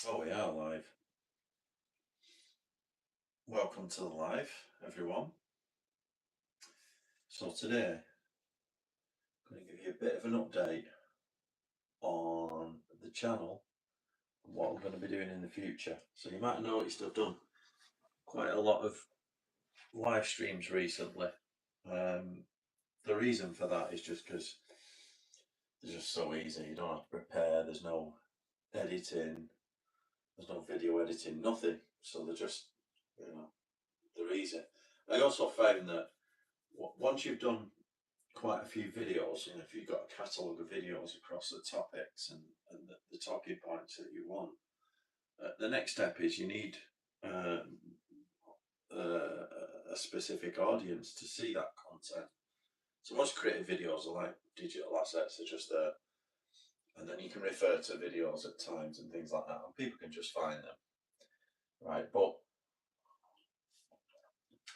Oh, we are live. Welcome to the live, everyone. So today, I'm going to give you a bit of an update on the channel and what we're going to be doing in the future. So you might have noticed I've done quite a lot of live streams recently. The reason for that is just because they're just so easy. You don't have to prepare. There's no editing. There's no video editing. Nothing. So they're just, they're easy. I also found that once you've done quite a few videos, if you've got a catalogue of videos across the topics and the talking points that you want, the next step is you need uh, a specific audience to see that content. So most creative videos are like digital assets, they're just there, and then you can refer to videos at times and things like that, and people can just find them, right? But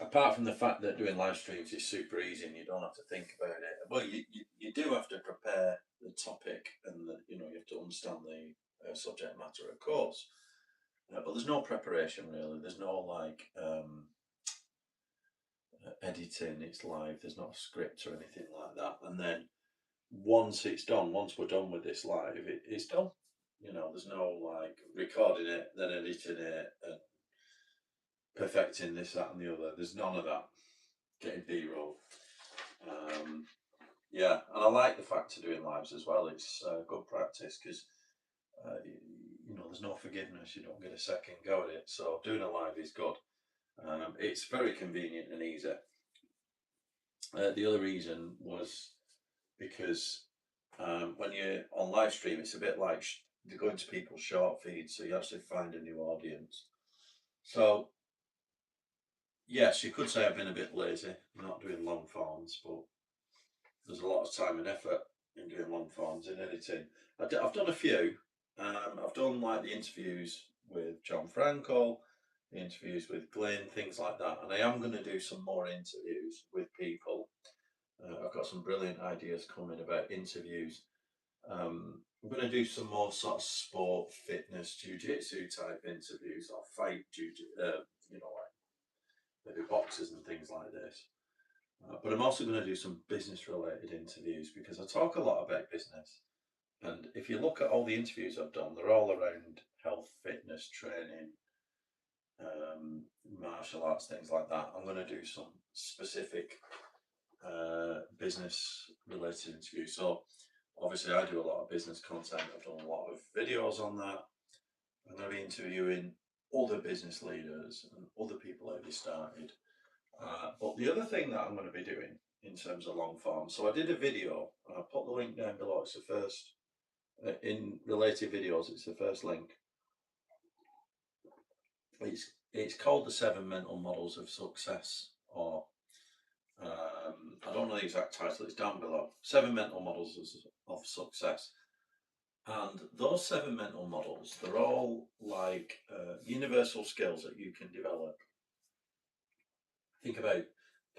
apart from the fact that doing live streams is super easy and you don't have to think about it, well, you do have to prepare the topic and you have to understand the subject matter, of course. But there's no preparation really. There's no like editing. It's live. There's not a script or anything like that. And then once it's done, once we're done with this live, it's done. There's no like recording it, then editing it, and perfecting this, that, and the other. There's none of that. Getting B-roll. Yeah, and I like the fact of doing lives as well. It's good practice because there's no forgiveness. You don't get a second go at it. So doing a live is good. It's very convenient and easy. The other reason was because when you're on live stream, it's a bit like you're going to people's short feeds, so you actually find a new audience. So yes, you could say I've been a bit lazy, not doing long forms, but there's a lot of time and effort in doing long forms in editing. I've done a few. I've done like the interviews with John Frankel, the interviews with Glenn, things like that. And I am going to do some more interviews with people. I've got some brilliant ideas coming about interviews. I'm going to do some more sort of sport, fitness, jiu-jitsu type interviews or fight like maybe boxers and things like this. But I'm also going to do some business related interviews because I talk a lot about business. And if you look at all the interviews I've done, they're all around health, fitness, training, martial arts, things like that. I'm going to do some specific business related interviews. So obviously I do a lot of business content. I've done a lot of videos on that. I'm going to be interviewing other business leaders and other people that have started. But the other thing that I'm going to be doing in terms of long form, so I did a video, and I put the link down below. It's the first, in related videos, it's the first link. It's called the 7 Mental Models of Success, or I don't know the exact title, it's down below. 7 Mental Models of Success. And those 7 mental models, they're all like universal skills that you can develop. Think about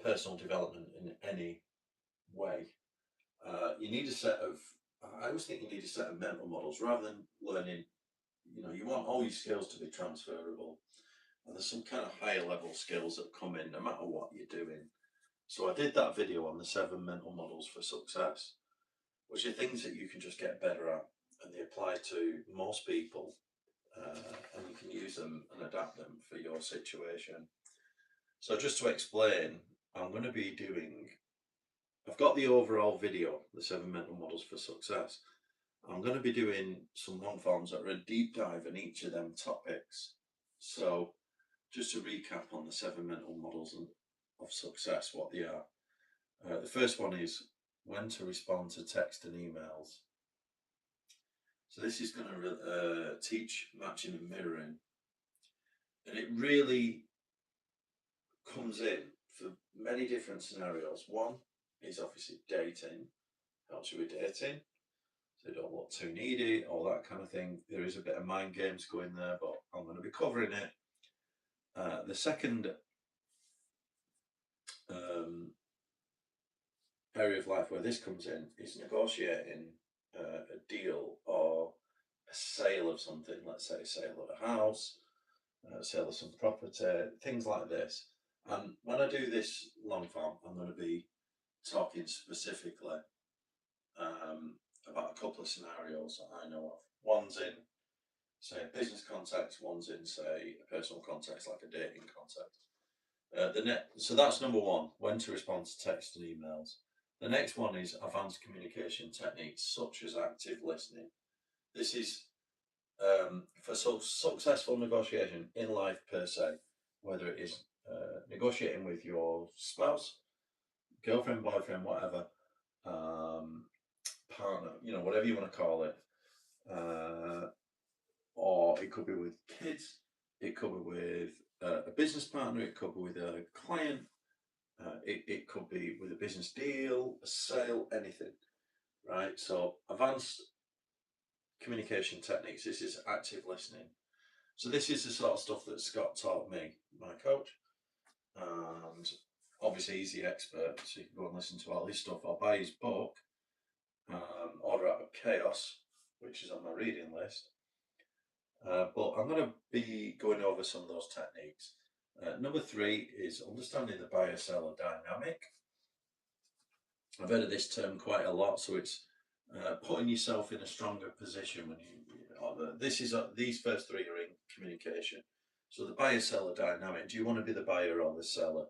personal development in any way. You need a set of, I always think you need a set of mental models rather than learning, you want all your skills to be transferable. And there's some kind of higher level skills that come in no matter what you're doing. So I did that video on the 7 mental models for success, which are things that you can just get better at, and they apply to most people, and you can use them and adapt them for your situation. So just to explain, I'm going to be doing, I've got the overall video, the 7 mental models for success. I'm going to be doing some long forms that are a deep dive in each of them topics. So just to recap on the 7 mental models of success, what they are. The first one is when to respond to text and emails. So this is going to teach matching and mirroring. And it really comes in for many different scenarios. One is obviously dating, helps you with dating. So you don't look too needy, all that kind of thing. There is a bit of mind games going there, but I'm going to be covering it. The second area of life where this comes in is negotiating a deal or sale of something, let's say a sale of a house, sale of some property, things like this. And when I do this long form, I'm going to be talking specifically about a couple of scenarios that I know of. One's in, say, a business context, one's in, say, a personal context, like a dating context. So that's number one, when to respond to text and emails. The next one is advanced communication techniques, such as active listening. This is for successful negotiation in life per se, whether it is negotiating with your spouse, girlfriend, boyfriend, whatever, partner, whatever you want to call it, or it could be with kids, it could be with a business partner, it could be with a client, it could be with a business deal, a sale, anything, right? So advanced communication techniques, this is active listening. So this is the sort of stuff that Scott taught me, my coach, and obviously he's the expert, so you can go and listen to all his stuff or buy his book, Order Out of Chaos, which is on my reading list. But I'm going to be going over some of those techniques. Number 3 is understanding the buyer-seller dynamic. I've heard of this term quite a lot, so it's putting yourself in a stronger position when these first 3 are in communication. So the buyer-seller dynamic, do you want to be the buyer or the seller?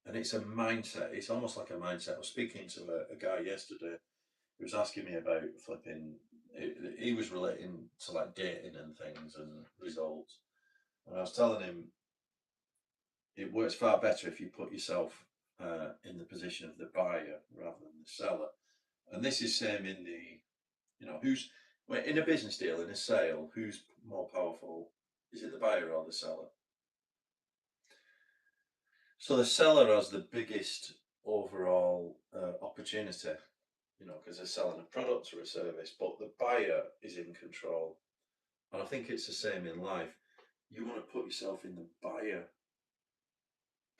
And it's a mindset, it's almost like a mindset. I was speaking to a guy yesterday who was asking me about flipping, he was relating to like dating and things and results. And I was telling him it works far better if you put yourself in the position of the buyer rather than the seller. And this is same in in a business deal, in a sale, who's more powerful? Is it the buyer or the seller? So the seller has the biggest overall opportunity, because they're selling a product or a service, but the buyer is in control. And I think it's the same in life. You want to put yourself in the buyer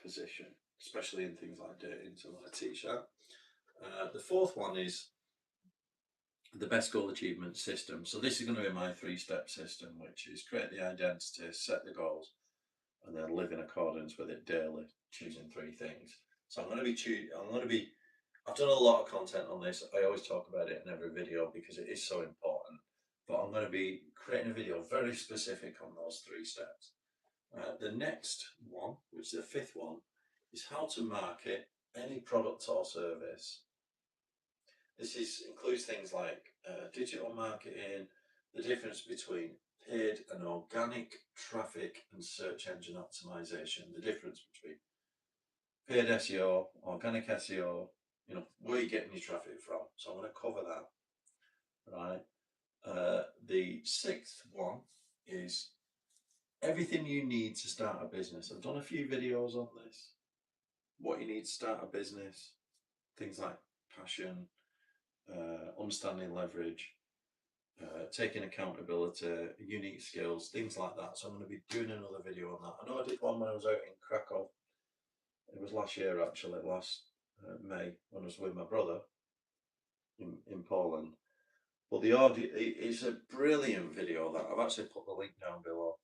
position, especially in things like dating. So I want to teach that. The 4th one is the best goal achievement system. So this is going to be my 3-step system, which is create the identity, set the goals, and then live in accordance with it daily, choosing 3 things. So I've done a lot of content on this. I always talk about it in every video because it is so important, but I'm going to be creating a video very specific on those 3 steps. The next one, which is the 5th one, is how to market any product or service. This includes things like digital marketing, the difference between paid and organic traffic and search engine optimization, the difference between paid SEO, organic SEO, where you're getting your traffic from. So I'm going to cover that, right? The 6th one is everything you need to start a business. I've done a few videos on this. What you need to start a business, things like passion, understanding leverage, taking accountability, unique skills, things like that. So I'm going to be doing another video on that. I know I did one when I was out in Krakow. It was last year, actually, last May, when I was with my brother in Poland. But the audio, it's a brilliant video that I've actually put the link down below.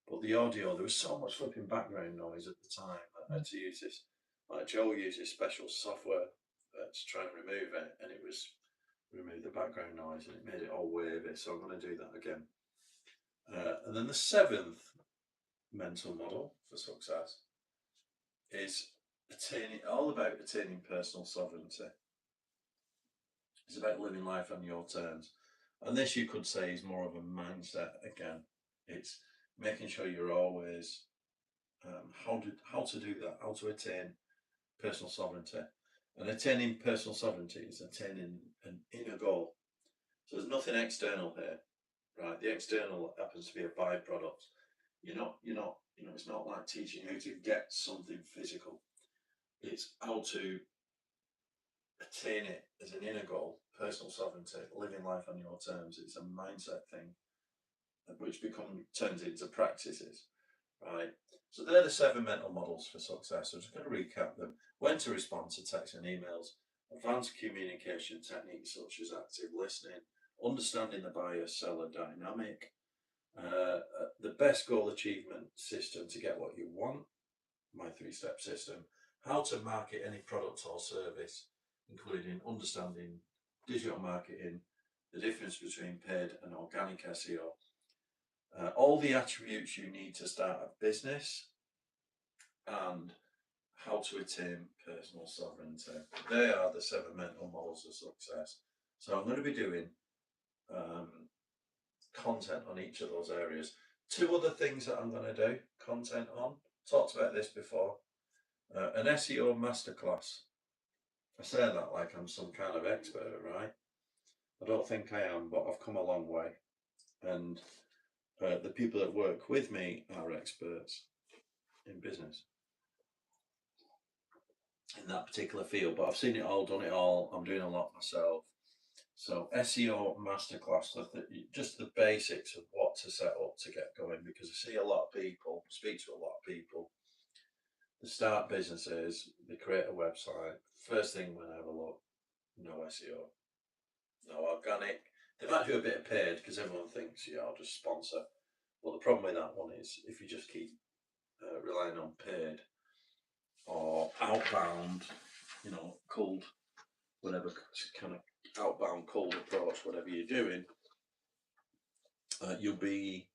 But the audio, there was so much flipping background noise at the time. I had to use this, like Joe uses special software to try and remove it, and it was remove the background noise, and it made it all wavy. So I'm going to do that again. And then the 7th mental model for success is all about attaining personal sovereignty. It's about living life on your terms. And this, you could say, is more of a mindset again. It's making sure you're always how to do that, how to attain personal sovereignty. And attaining personal sovereignty is attaining an inner goal. So there's nothing external here, right? The external happens to be a byproduct. It's not like teaching you to get something physical. It's how to attain it as an inner goal, personal sovereignty, living life on your terms. It's a mindset thing, which turns into practices, right? So they're the 7 mental models for success. So I'm just going to recap them. When to respond to texts and emails, advanced communication techniques such as active listening, understanding the buyer-seller dynamic, the best goal achievement system to get what you want, my 3-step system, how to market any product or service, including understanding digital marketing, the difference between paid and organic SEO, all the attributes you need to start a business, and how to attain personal sovereignty. They are the 7 mental models of success. So I'm going to be doing content on each of those areas. 2 other things that I'm going to do content on, talked about this before, an SEO Masterclass. I say that like I'm some kind of expert, right? I don't think I am, but I've come a long way. And the people that work with me are experts in business in that particular field, but I've seen it all, done it all. I'm doing a lot myself. So SEO Masterclass, just the basics of what to set up to get going, because I see a lot of people, speak to a lot of people, they start businesses, they create a website, first thing when I have a look, no SEO, no organic. They might do a bit of paid because everyone thinks, yeah, I'll just sponsor. But the problem with that one is if you just keep relying on paid or outbound, cold, whatever kind of outbound cold approach, whatever you're doing, you'll be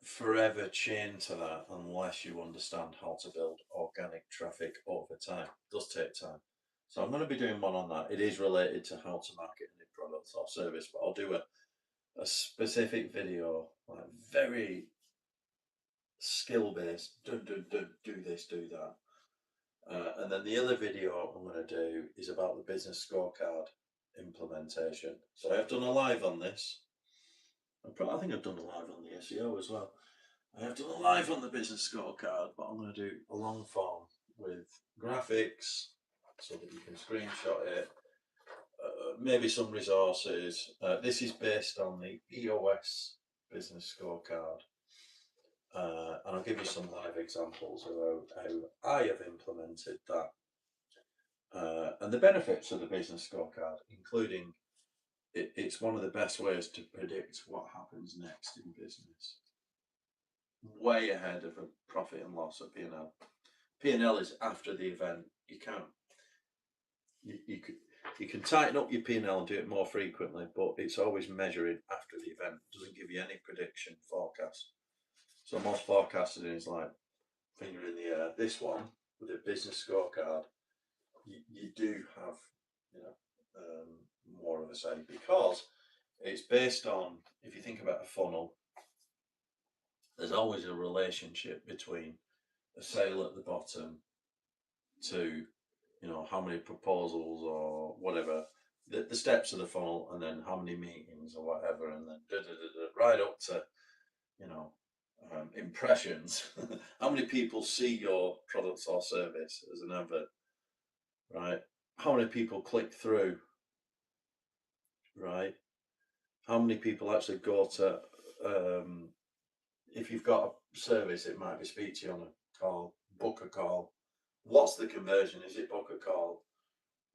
forever chained to that unless you understand how to build organic traffic over time. It does take time. So I'm going to be doing one on that. It is related to how to market a new product or service, but I'll do a specific video, like very skill-based, do this, do that. And then the other video I'm going to do is about the business scorecard implementation. So I have done a live on this. I think I've done a live on the SEO as well. I have done a live on the business scorecard, but I'm going to do a long form with graphics so that you can screenshot it. Maybe some resources. This is based on the EOS business scorecard. And I'll give you some live examples of how I have implemented that. And the benefits of the business scorecard, including it's one of the best ways to predict what happens next in business. Way ahead of a profit and loss of P&L. P&L is after the event. You can't. You can tighten up your P&L and do it more frequently, but it's always measuring after the event. It doesn't give you any prediction forecast. So most forecasting is like finger in the air. This one with a business scorecard, you do have more of a say, because it's based on, if you think about a funnel, there's always a relationship between a sale at the bottom to how many proposals or whatever, the steps of the funnel, and then how many meetings or whatever, and then right up to impressions. How many people see your products or service as an advert, right? How many people click through, right? How many people actually go to, if you've got a service, it might be speak to you on a call, book a call. What's the conversion? Is it book a call,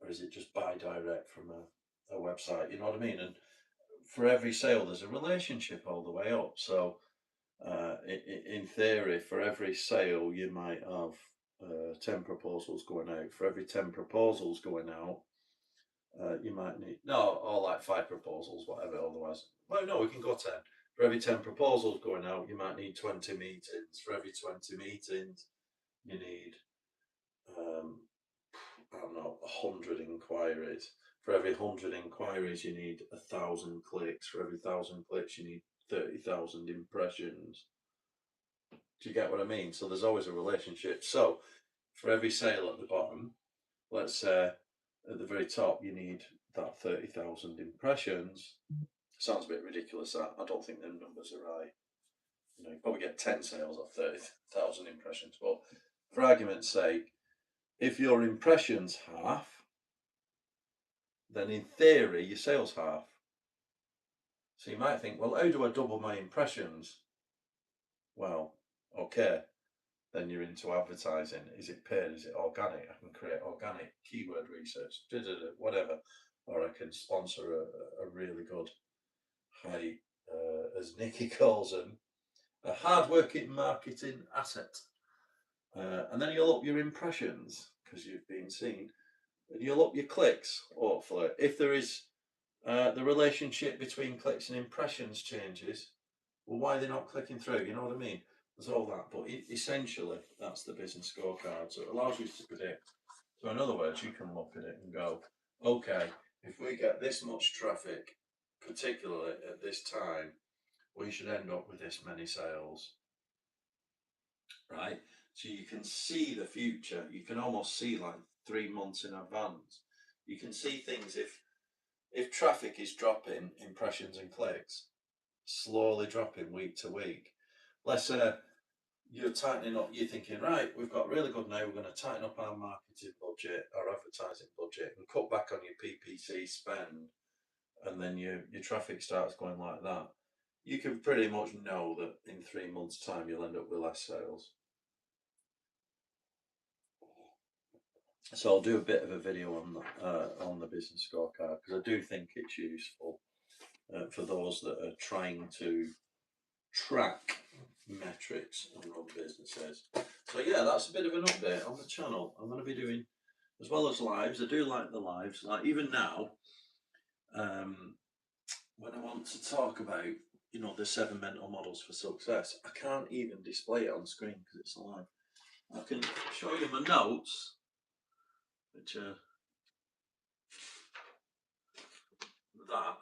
or is it just buy direct from a website? You know what I mean? And for every sale, there's a relationship all the way up. So in theory, for every sale, you might have 10 proposals going out. For every 10 proposals going out, you might need, or like 5 proposals, whatever, otherwise. Well, no, we can go 10. For every 10 proposals going out, you might need 20 meetings. For every 20 meetings, you need, I don't know, 100 inquiries. For every 100 inquiries, you need 1,000 clicks. For every 1,000 clicks, you need 30,000 impressions. Do you get what I mean? So there's always a relationship. So for every sale at the bottom, let's say at the very top, you need that 30,000 impressions. Sounds a bit ridiculous, that. I don't think them numbers are right. You probably get 10 sales off 30,000 impressions. But for argument's sake, if your impressions half, then in theory, your sales half. So you might think, well, how do I double my impressions? Well, okay, then you're into advertising. Is it paid? Is it organic? I can create organic keyword research, whatever. or I can sponsor a really good high, as Nikki calls them, a hard-working marketing asset. And then you'll up your impressions because you've been seen, and you'll up your clicks, hopefully. If there is the relationship between clicks and impressions changes, well, why are they not clicking through? You know what I mean? There's all that, but essentially, that's the business scorecard. So it allows you to predict. So in other words, you can look at it and go, okay, if we get this much traffic, particularly at this time, we should end up with this many sales, right? So you can see the future. You can almost see like 3 months in advance. You can see things if traffic is dropping, impressions and clicks, slowly dropping week to week. Let's say you're tightening up, you're thinking, right, we've got really good now, we're going to tighten up our marketing budget, our advertising budget, and cut back on your PPC spend, and then your traffic starts going like that. You can pretty much know that in 3 months' time you'll end up with less sales. So I'll do a bit of a video on the business scorecard because I do think it's useful for those that are trying to track metrics and run businesses. So yeah, that's a bit of an update on the channel. I'm going to be doing, as well as lives, I do like the lives, like even now, when I want to talk about, you know, the 7 mental models for success, I can't even display it on screen because it's live. I can show you my notes, which are that.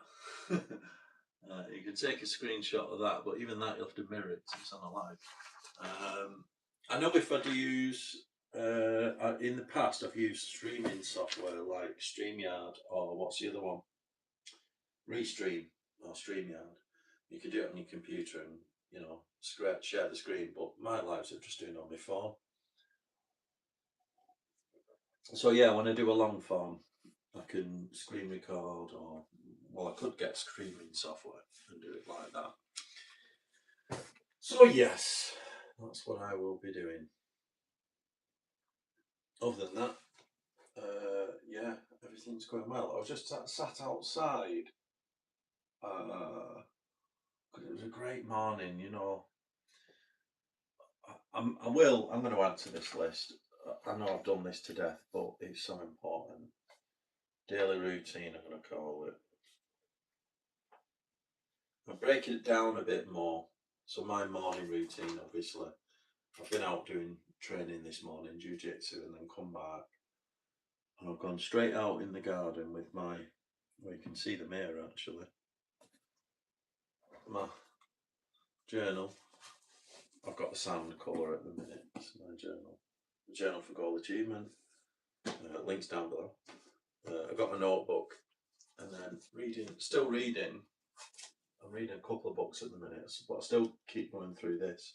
You can take a screenshot of that, but even that you have to mirror it because it's on a live. I know if I do use, in the past I've used streaming software like StreamYard, or what's the other one? Restream or StreamYard. You can do it on your computer and, you know, share the screen, but my lives are just doing it on my phone. So yeah, when I do a long form, I can screen record, or, well, I could get streaming software and do it like that. So yes, that's what I will be doing. Other than that, yeah, everything's going well. I was just sat outside. It was a great morning, you know. I'm going to add to this list. I know I've done this to death, but it's so important. Daily routine, I'm going to call it. I'm breaking it down a bit more. So my morning routine, obviously, I've been out doing training this morning, jiu-jitsu, and then come back. And I've gone straight out in the garden with my, well, you can see the mirror actually, my journal. I've got the sand colour at the minute. It's my journal. The journal for goal achievement. Links down below. I've got my notebook, and then still reading. I'm reading a couple of books at the minute, but I still keep going through this,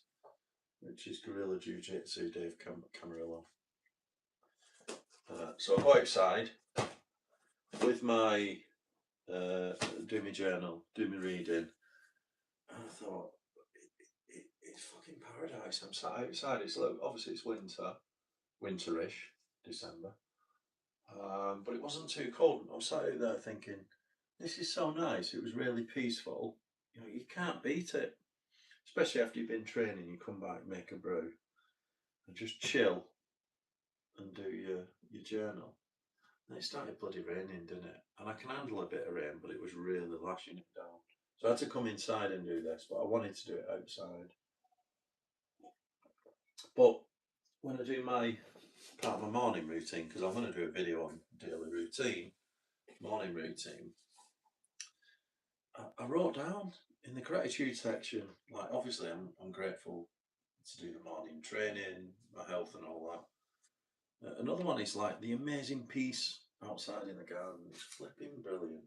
which is Guerrilla Jiu-Jitsu, Dave Camarillo. So I go outside with my, do my journal, do my reading, and I thought, it's fucking paradise. I'm sat outside. Obviously it's winterish, December, but it wasn't too cold. I was sat out there thinking, this is so nice. It was really peaceful. You know, you can't beat it, especially after you've been training. You come back, make a brew, and just chill and do your journal. And it started bloody raining, didn't it? And I can handle a bit of rain, but it was really lashing it down. So I had to come inside and do this, but I wanted to do it outside. But when I do my part of my morning routine, because I'm going to do a video on daily routine, morning routine, I wrote down in the gratitude section, like, obviously I'm grateful to do the morning training, my health and all that. Another one is like the amazing peace outside in the garden. It's flipping brilliant.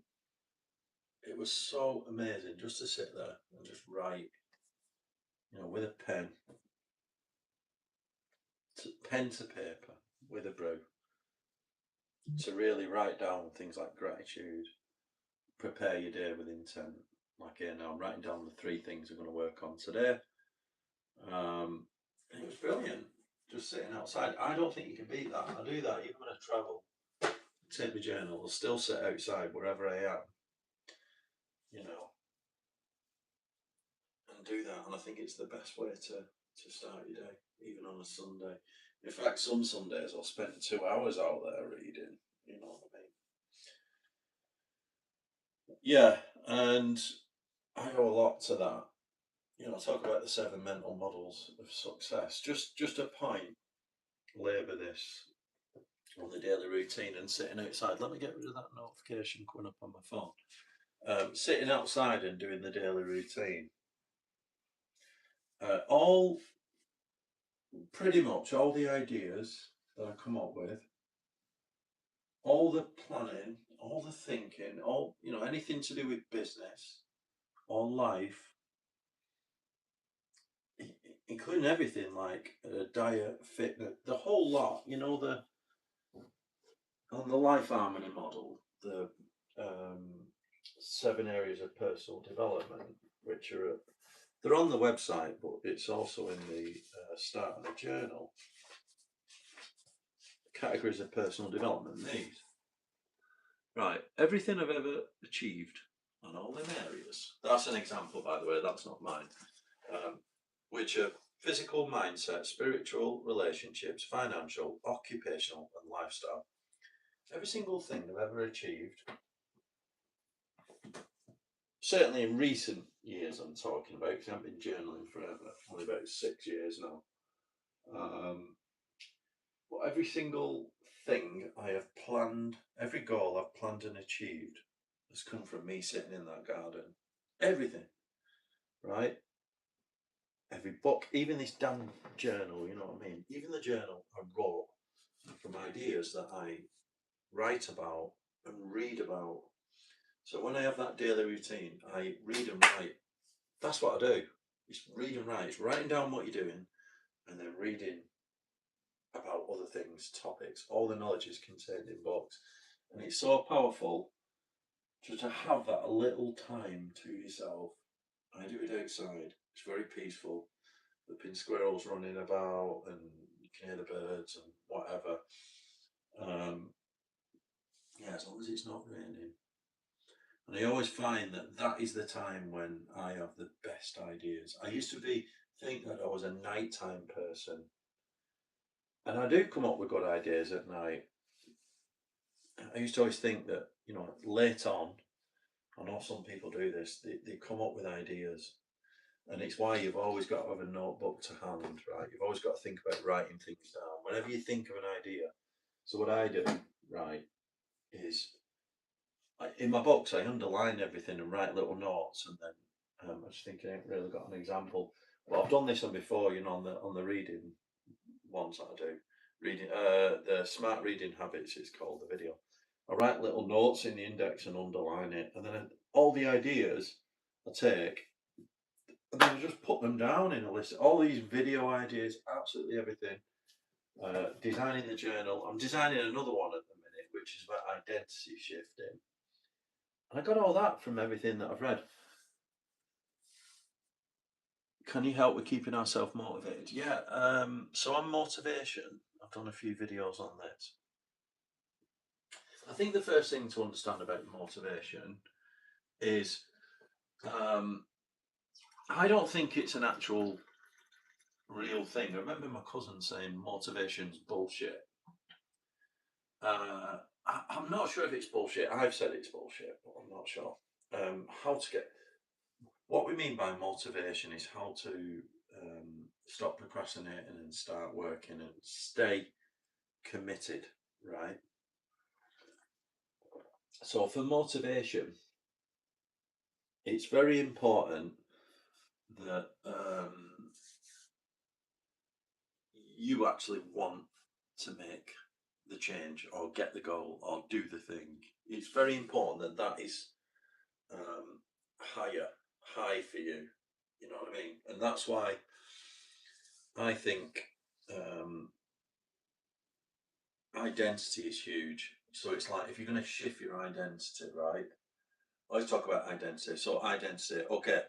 It was so amazing just to sit there and just write, you know, with a pen to paper, with a brew, to really write down things like gratitude, prepare your day with intent. Like here now, I'm writing down the 3 things I'm going to work on today. And it was brilliant, just sitting outside. I don't think you can beat that. I do that even when I travel take my journal, I'll still sit outside wherever I am, you know, and do that. And I think it's the best way to start your day, even on a Sunday. In fact, some Sundays I'll spend 2 hours out there reading, you know what I mean? Yeah, and I owe a lot to that. You know, talk about the 7 mental models of success. Just a point, labour this on the daily routine and sitting outside. Let me get rid of that notification coming up on my phone. Sitting outside and doing the daily routine. Pretty much all the ideas that I come up with, all the planning, all the thinking, all, you know, anything to do with business or life, including everything like diet, fitness, the whole lot, you know, on the life harmony model, the 7 areas of personal development, which are they're on the website, but it's also in the start of the journal. Categories of personal development. These, right? Everything I've ever achieved on all them areas. That's an example, by the way. That's not mine. Which are physical, mindset, spiritual, relationships, financial, occupational, and lifestyle. Every single thing I've ever achieved, certainly in recent years I'm talking about, because I haven't been journaling forever, only about 6 years now. But every single thing I have planned, every goal I've planned and achieved has come from me sitting in that garden. Everything, right? Every book, even this damn journal, you know what I mean? Even the journal I wrote from ideas that I write about and read about. So when I have that daily routine, I read and write. That's what I do. It's read and write. It's writing down what you're doing and then reading about other things, topics. All the knowledge is contained in books. And it's so powerful to have that little time to yourself. I do it outside. It's very peaceful. The pin squirrels running about and you can hear the birds and whatever. Yeah, as long as it's not raining. And I always find that that is the time when I have the best ideas. I used to think that I was a nighttime person. And I do come up with good ideas at night. I used to always think that, you know, late on, I know some people do this, they come up with ideas. And it's why you've always got to have a notebook to hand, right? You've always got to think about writing things down. Whenever you think of an idea. So what I do, right, is in my books, I underline everything and write little notes. And then I was thinking, I ain't really got an example. But I've done this one before, you know, on the reading ones that I do. Reading, the Smart Reading Habits, it's called, the video. I write little notes in the index and underline it. And then all the ideas I take, and then I just put them down in a list. All these video ideas, absolutely everything. Designing the journal. I'm designing another one at the minute, which is about identity shifting. And I got all that from everything that I've read. Can you help with keeping ourselves motivated? Yeah. So on motivation, I've done a few videos on this. I think the first thing to understand about motivation is I don't think it's an actual real thing. I remember my cousin saying motivation's bullshit. I'm not sure if it's bullshit. I've said it's bullshit, but I'm not sure. What we mean by motivation is how to stop procrastinating and start working and stay committed, right? So for motivation, it's very important that you actually want to make the change or get the goal or do the thing. It's very important that is high for you. You know what I mean? And that's why I think identity is huge. So it's like if you're going to shift your identity, right? I always talk about identity. So identity, okay.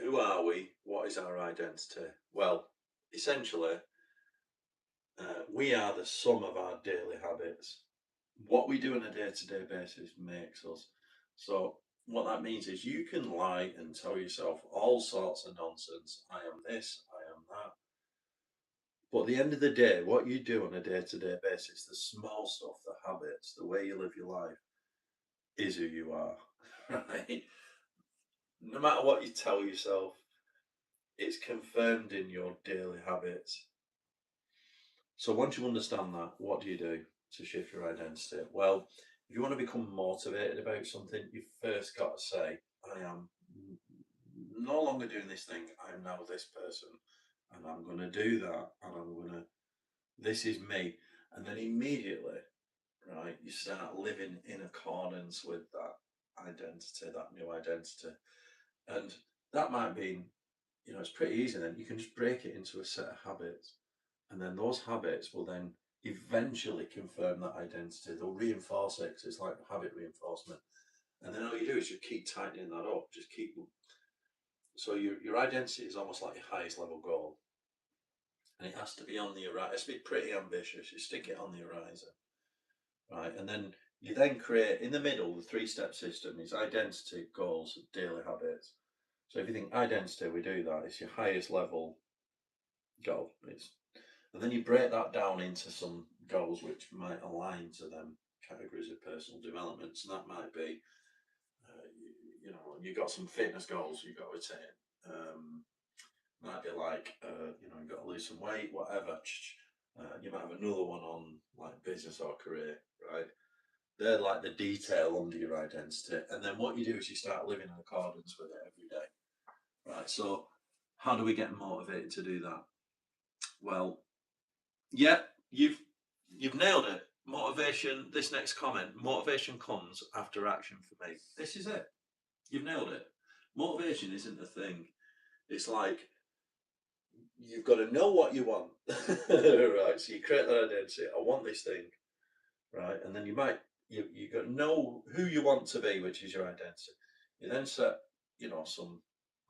Who are we? What is our identity? Well, essentially, We are the sum of our daily habits. What we do on a day-to-day basis makes us. So what that means is you can lie and tell yourself all sorts of nonsense. I am this, I am that. But at the end of the day, what you do on a day-to-day basis, the small stuff, the habits, the way you live your life, is who you are. Right? No matter what you tell yourself, it's confirmed in your daily habits. So once you understand that, what do you do to shift your identity? Well, if you want to become motivated about something, you first got to say, I am no longer doing this thing. I am now this person, and I'm going to do that, and I'm going to, this is me. And then immediately, right, you start living in accordance with that identity, that new identity. And that might be, it's pretty easy then. You can just break it into a set of habits. And then those habits will then eventually confirm that identity. They'll reinforce it because it's like habit reinforcement. And then all you do is you keep tightening that up. Just keep. So your identity is almost like your highest level goal. And it has to be on the horizon. It has to be pretty ambitious. You stick it on the horizon. Right. And then you then create in the middle, the 3-step system is identity, goals, daily habits. So if you think identity, we do that. It's your highest level goal. And then you break that down into some goals which might align to them categories of personal development. So that might be, you've got some fitness goals you've got to attain. Might be like, you've got to lose some weight, whatever. You might have another one on like business or career, right? They're like the detail under your identity. And then what you do is you start living in accordance with it every day, right? So how do we get motivated to do that? Well, yeah, you've nailed it. Motivation, this next comment, motivation comes after action for me. This is it. You've nailed it. Motivation isn't a thing. It's like you've got to know what you want. Right. So you create that identity. I want this thing. Right. And then you got to know who you want to be, which is your identity. You then set, some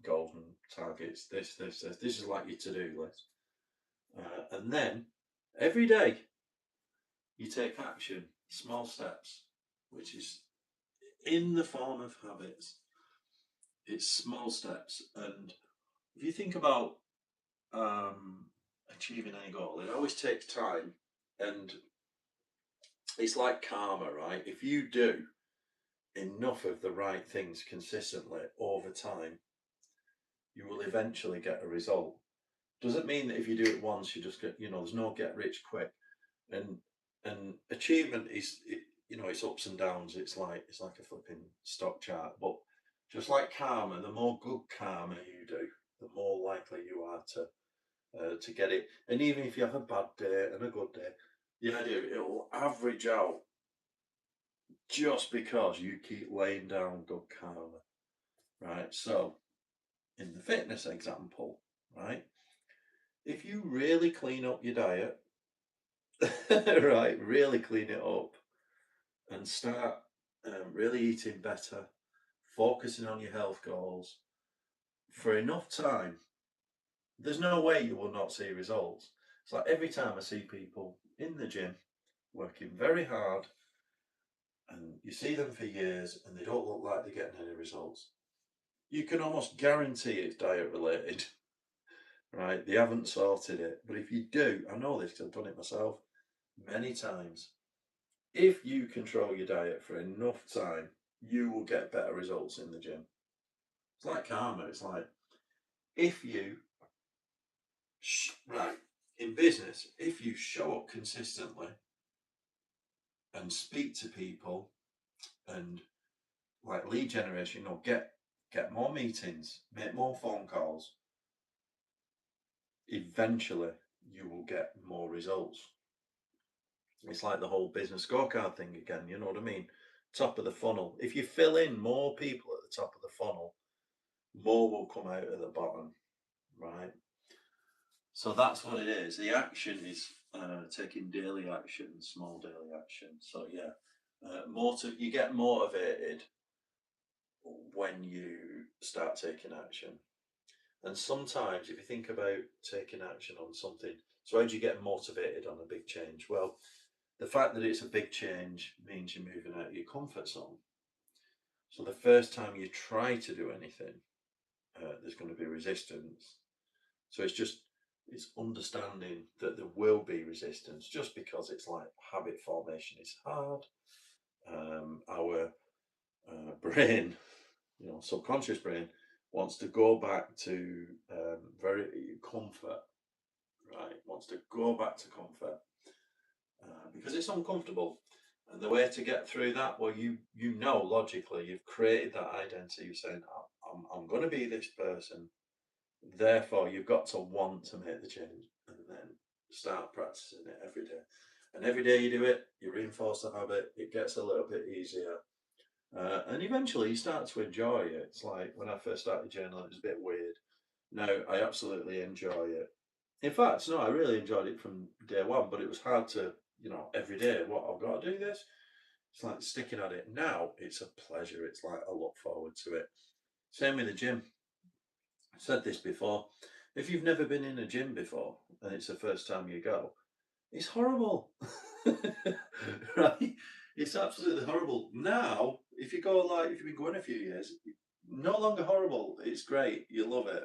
golden targets. This is like your to-do list. And then every day you take action, small steps, which is in the form of habits. It's small steps. And if you think about achieving any goal, it always takes time. And it's like karma, right? If you do enough of the right things consistently over time, you will eventually get a result. Doesn't mean that if you do it once, you just get, there's no get rich quick. And achievement is, it's ups and downs. It's like a flipping stock chart. But just like karma, the more good karma you do, the more likely you are to get it. And even if you have a bad day and a good day, the idea it will average out just because you keep laying down good karma, right? So in the fitness example, right, if you really clean up your diet, right, really clean it up and start really eating better, focusing on your health goals for enough time, there's no way you will not see results. It's like every time I see people in the gym working very hard and you see them for years and they don't look like they're getting any results, you can almost guarantee it's diet related, right? They haven't sorted it. But if you do, I know this because I've done it myself many times. If you control your diet for enough time, you will get better results in the gym. It's like karma. It's like if you, right, in business, if you show up consistently and speak to people and like lead generation, get more meetings, make more phone calls, eventually you will get more results. It's like the whole business scorecard thing again, you know what I mean? Top of the funnel. If you fill in more people at the top of the funnel, more will come out at the bottom, right? So that's what it is. The action is taking daily action, small daily action. So yeah, you get motivated when you start taking action. And sometimes, if you think about taking action on something, So how do you get motivated on a big change? Well, the fact that it's a big change means you're moving out of your comfort zone. So the first time you try to do anything, there's going to be resistance. So it's understanding that there will be resistance, just because it's like habit formation is hard. Our brain, subconscious brain, wants to go back to very comfort, right? Wants to go back to comfort because it's uncomfortable. And the way to get through that, well, logically, you've created that identity. You're saying, I'm going to be this person. Therefore, you've got to want to make the change, and then start practicing it every day. And every day you do it, you reinforce the habit. It gets a little bit easier. And eventually you start to enjoy it. It's like when I first started journaling, it was a bit weird. Now I absolutely enjoy it. In fact, no, I really enjoyed it from day one, but it was hard to, every day, what, I've got to do this. It's like sticking at it. Now it's a pleasure. It's like I look forward to it. Same with the gym. I said this before. If you've never been in a gym before and it's the first time you go, it's horrible. Right? It's absolutely horrible. Now, if you've been going a few years, no longer horrible. It's great. You love it.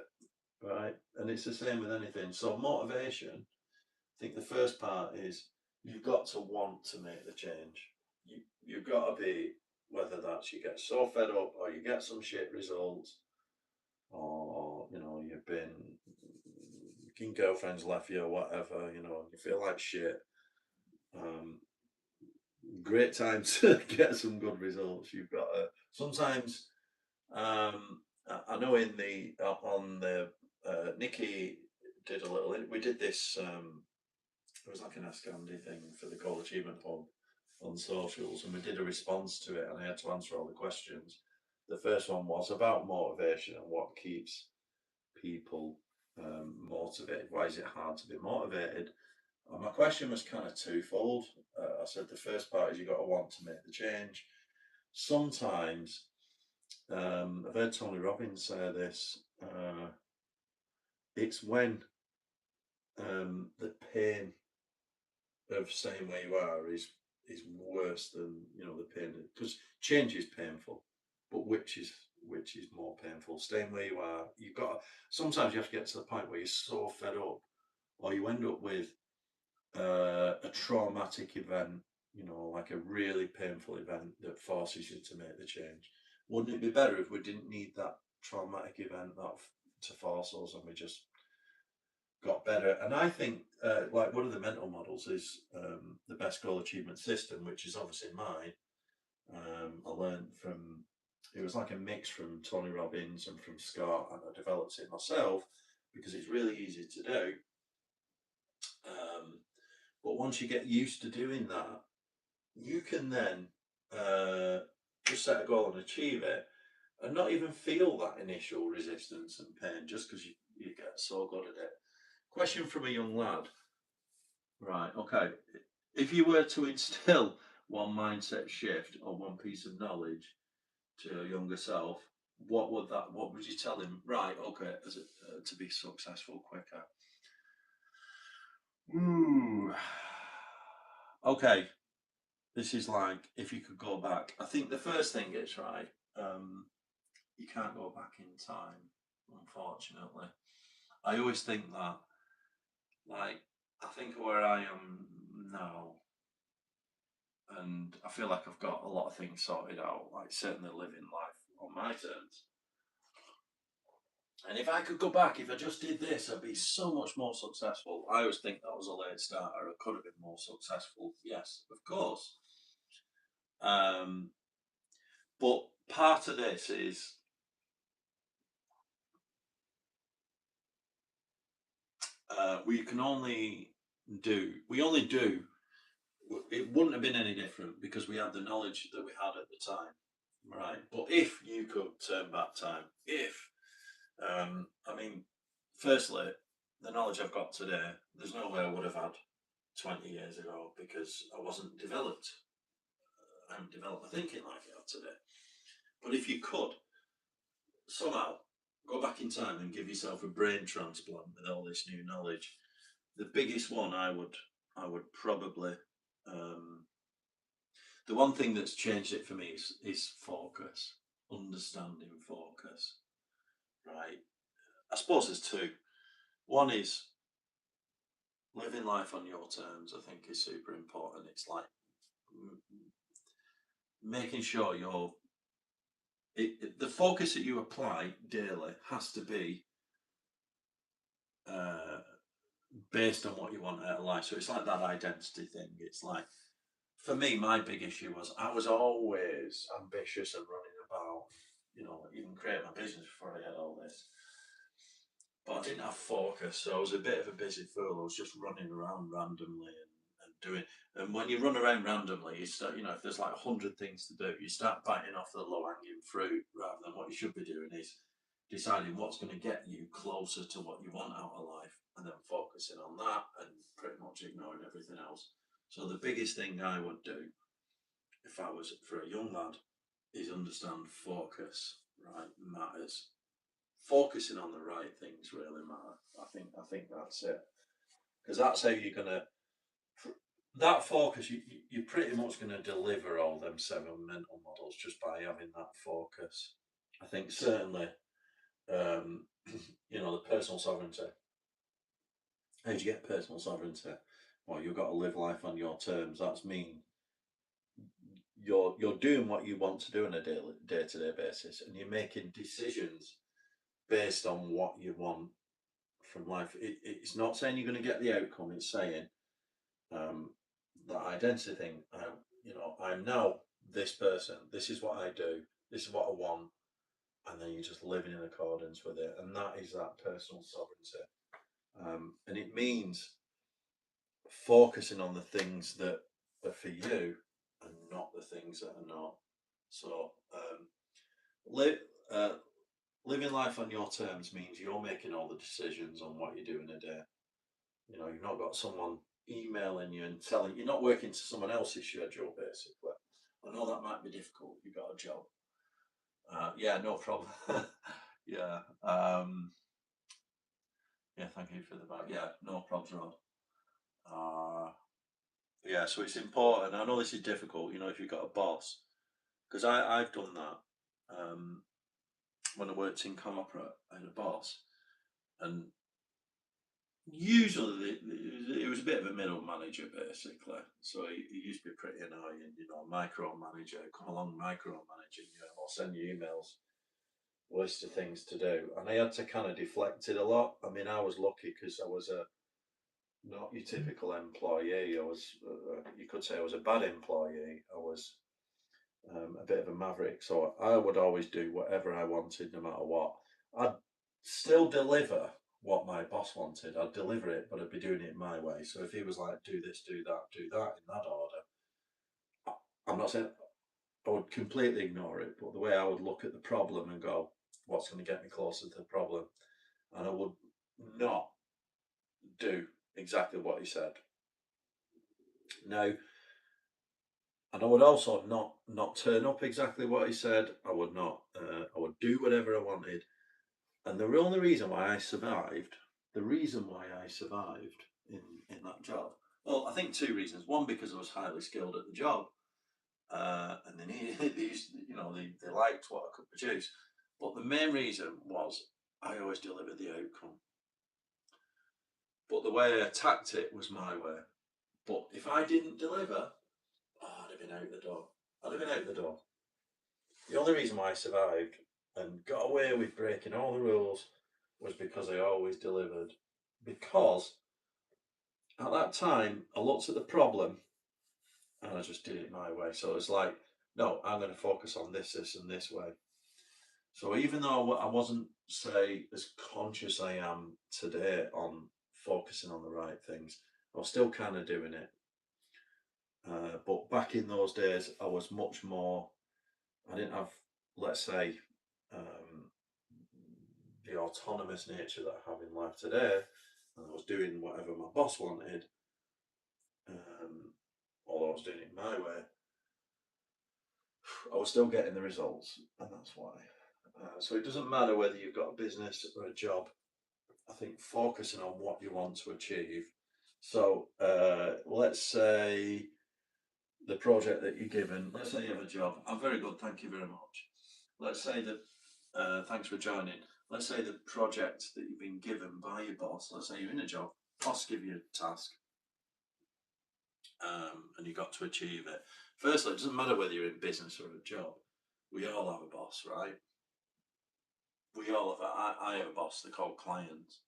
Right? And it's the same with anything. So motivation, I think the first part is you've got to want to make the change. You've got to be, whether that's you get so fed up or you get some shit results, or you've been your girlfriend's left you or whatever, you feel like shit. Great time to get some good results. You've got to sometimes. I know in the on the Nikki did a little. We did this. It was like an Ask Andy thing for the Goal Achievement Hub on socials, and we did a response to it, and I had to answer all the questions. The first one was about motivation and what keeps people motivated. Why is it hard to be motivated? And my question was kind of twofold. I said the first part is you've got to want to make the change. Sometimes, I've heard Tony Robbins say this, it's when the pain of staying where you are is worse than the pain, because change is painful, but which is more painful, staying where you are. Sometimes you have to get to the point where you're so fed up, or you end up with a traumatic event, like a really painful event that forces you to make the change. Wouldn't it be better if we didn't need that traumatic event to force us, and we just got better? And I think like one of the mental models is the best goal achievement system, which is obviously mine. I learned from, it was like a mix from Tony Robbins and from Scott, and I developed it myself because it's really easy to do. But once you get used to doing that, you can then just set a goal and achieve it, and not even feel that initial resistance and pain, just because you get so good at it. Question from a young lad. Right, okay. If you were to instill one mindset shift or one piece of knowledge to your younger self, what would you tell him? Right, okay, to be successful quicker. Ooh. Okay, this is like, if you could go back. I think the first thing is, right, you can't go back in time, unfortunately. I always think that, like, I think where I am now, and I feel like I've got a lot of things sorted out, like certainly living life on my terms. And if I could go back, if I just did this, I'd be so much more successful. I always think that was a late starter. I could have been more successful. Yes, of course. But part of this is we only do. It wouldn't have been any different because we had the knowledge that we had at the time, right? But if you could turn back time, firstly, the knowledge I've got today, there's no way I would have had 20 years ago because I wasn't developed. I haven't developed my thinking like I have today. But if you could somehow go back in time and give yourself a brain transplant with all this new knowledge, the biggest one I would probably, the one thing that's changed it for me is focus, understanding focus, right? I suppose there's two. One is living life on your terms. I think is super important. It's like making sure the focus that you apply daily has to be uh, based on what you want out of life. So it's like that identity thing. It's like, for me, my big issue was I was always ambitious and running about, even create my business before I had all this. But I didn't have focus, so I was a bit of a busy fool. I was just running around randomly and doing. And when you run around randomly, you start, if there's like 100 things to do, you start biting off the low hanging fruit rather than what you should be doing is deciding what's going to get you closer to what you want out of life and then focusing on that and pretty much ignoring everything else. So the biggest thing I would do if I was for a young lad is understand focus, right, matters. Focusing on the right things really matter. I think that's it, because that's how you're gonna that focus. You're pretty much gonna deliver all them 7 mental models just by having that focus. I think certainly, um, the personal sovereignty. How do you get personal sovereignty? Well, you've got to live life on your terms. That's mean you're doing what you want to do on a day to day basis, and you're making decisions based on what you want from life. It's not saying you're going to get the outcome. It's saying um, that identity thing. I'm now this person. This is what I do. This is what I want, and then you're just living in accordance with it, and that is that personal sovereignty. And it means focusing on the things that are for you and not the things that are not. So, li- uh, living life on your terms means you're making all the decisions on what you do in a day. You've not got someone emailing you and telling you're not working to someone else's schedule, basically. I know that might be difficult. You've got a job. Yeah, no problem. Yeah. Yeah, thank you for the back. Yeah, no problems, Rod. Uh, yeah, so it's important. I know this is difficult, if you've got a boss, because I've done that. When I worked in corporate, I had a boss, and usually it was a bit of a middle manager, basically. So he used to be pretty annoying, micromanager, come along, micromanaging you, I'll send you emails, list of things to do. And I had to kind of deflect it a lot. I mean, I was lucky because I was not your typical employee. I was, you could say I was a bad employee. I was a bit of a maverick. So I would always do whatever I wanted, no matter what. I'd still deliver what my boss wanted. I'd deliver it, but I'd be doing it my way. So if he was like, do this, do that in that order, I'm not saying I would completely ignore it, but the way I would look at the problem and go, what's going to get me closer to the problem? And I would not do exactly what he said. Now, and I would also not turn up exactly what he said. I would not. I would do whatever I wanted. And the only reason why I survived, in that job, well, I think two reasons. One, because I was highly skilled at the job, and they needed these, they liked what I could produce. But the main reason was I always delivered the outcome. But the way I attacked it was my way. But if I didn't deliver, I'd have been out the door. I'd have been out the door. The only reason why I survived and got away with breaking all the rules was because I always delivered. Because at that time, I looked at the problem and I just did it my way. So it's like, no, I'm going to focus on this, and this way. So even though I wasn't, say, as conscious I am today on focusing on the right things, I was still kind of doing it. But back in those days, I was much more, I didn't have, let's say, um, the autonomous nature that I have in life today. And I was doing whatever my boss wanted, although I was doing it my way. I was still getting the results, and that's why. So it doesn't matter whether you've got a business or a job. I think focusing on what you want to achieve So let's say the project that you're given, let's say you have a job. I'm very good, thank you very much. Let's say that, thanks for joining. Let's say the project that you've been given by your boss, let's say you're in a job, boss give you a task, and you got to achieve it. Firstly, it doesn't matter whether you're in business or a job. We all have a boss, right? We all have. I have a boss. They're called clients.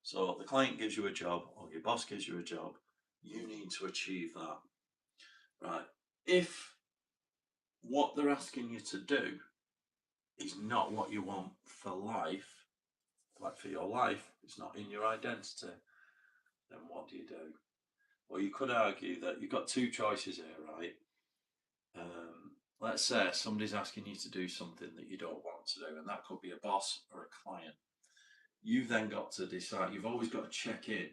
So the client gives you a job, or your boss gives you a job. You need to achieve that, right? If what they're asking you to do is not what you want for life, like for your life, it's not in your identity, then what do? Well, you could argue that you've got two choices here, right? Let's say somebody's asking you to do something that you don't want to do, and that could be a boss or a client. You've then got to decide, you've always got to check in.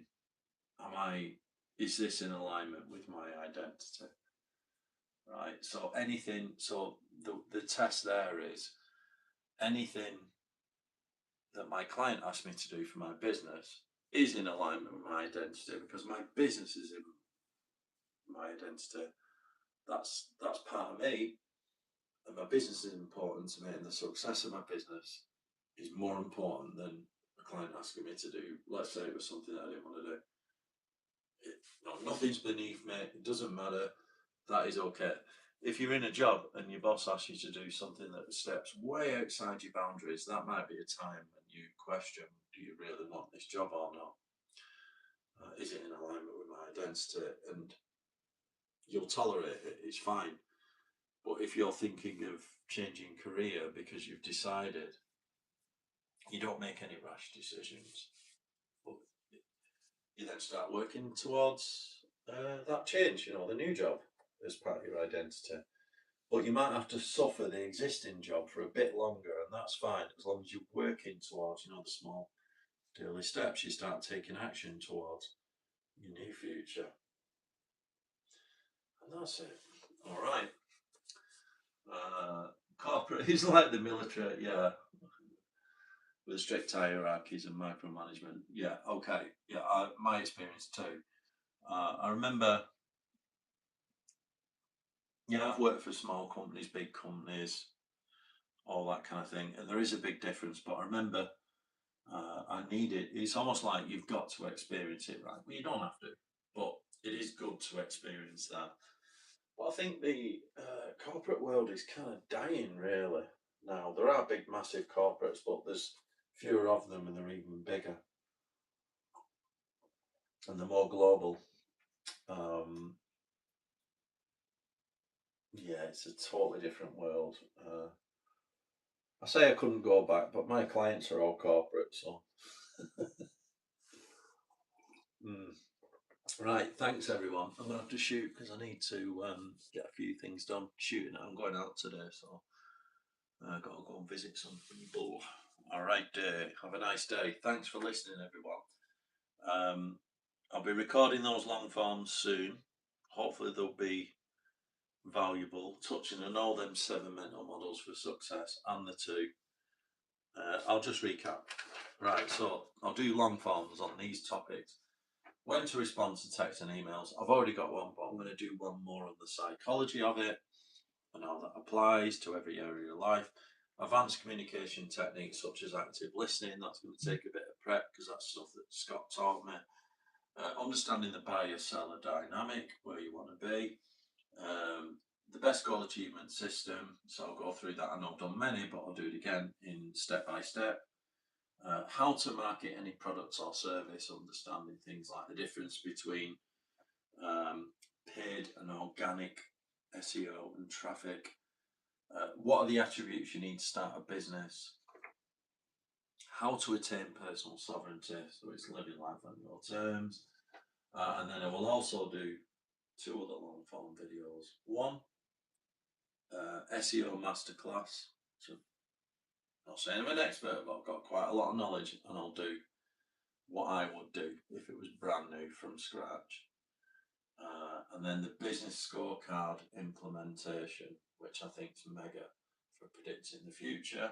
Is this in alignment with my identity? Right. So the test there is anything that my client asks me to do for my business is in alignment with my identity, because my business is in my identity. That's part of me, and my business is important to me, and the success of my business is more important than a client asking me to do. Let's say it was something that I didn't want to do. Nothing's beneath me. It doesn't matter. That is okay. If you're in a job and your boss asks you to do something that steps way outside your boundaries, that might be a time when you question, do you really want this job or not? Is it in alignment with my identity? And you'll tolerate it, it's fine. But if you're thinking of changing career because you've decided, you don't make any rash decisions. But you then start working towards that change, the new job as part of your identity. But you might have to suffer the existing job for a bit longer, and that's fine as long as you're working towards, the small daily steps. You start taking action towards your new future, and that's it. All right. Corporate is like the military, yeah, with strict hierarchies and micromanagement. Yeah, okay. Yeah, my experience too. I remember, I've worked for small companies, big companies, all that kind of thing, and there is a big difference. But I remember I need it. It's almost like you've got to experience it, right? Well, you don't have to, but it is good to experience that. But I think the corporate world is kind of dying, really. Now, there are big, massive corporates, but there's fewer of them, and they're even bigger, and they're more global. Um, yeah, it's a totally different world. I say I couldn't go back, but my clients are all corporate, so. Mm. Right, thanks everyone. I'm gonna have to shoot because I need to get a few things done. Shooting, I'm going out today, so I've got to go and visit some people. All right, have a nice day. Thanks for listening, everyone. I'll be recording those long forms soon. Hopefully, they'll be valuable, touching on all them 7 mental models for success and the two. I'll just recap. Right, so I'll do long forms on these topics. When to respond to text and emails. I've already got one, but I'm going to do one more on the psychology of it and how that applies to every area of life. Advanced communication techniques such as active listening. That's going to take a bit of prep because that's stuff that Scott taught me. Understanding the buyer seller dynamic, where you want to be. The best goal achievement system. So I'll go through that. I know I've done many, but I'll do it again in step by step. How to market any products or service, understanding things like the difference between paid and organic SEO and traffic. What are the attributes you need to start a business? How to attain personal sovereignty, so it's living life on your terms. And then I will also do 2 other long form videos. One, SEO Masterclass. So I'm not saying I'm an expert, but I've got quite a lot of knowledge, and I'll do what I would do if it was brand new from scratch. And then the business scorecard implementation, which I think is mega for predicting the future.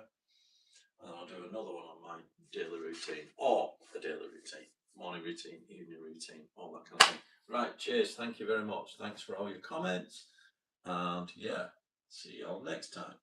And I'll do another one on my daily routine or the daily routine. morning routine, evening routine, all that kind of thing. Right, cheers. Thank you very much. Thanks for all your comments. And yeah, see you all next time.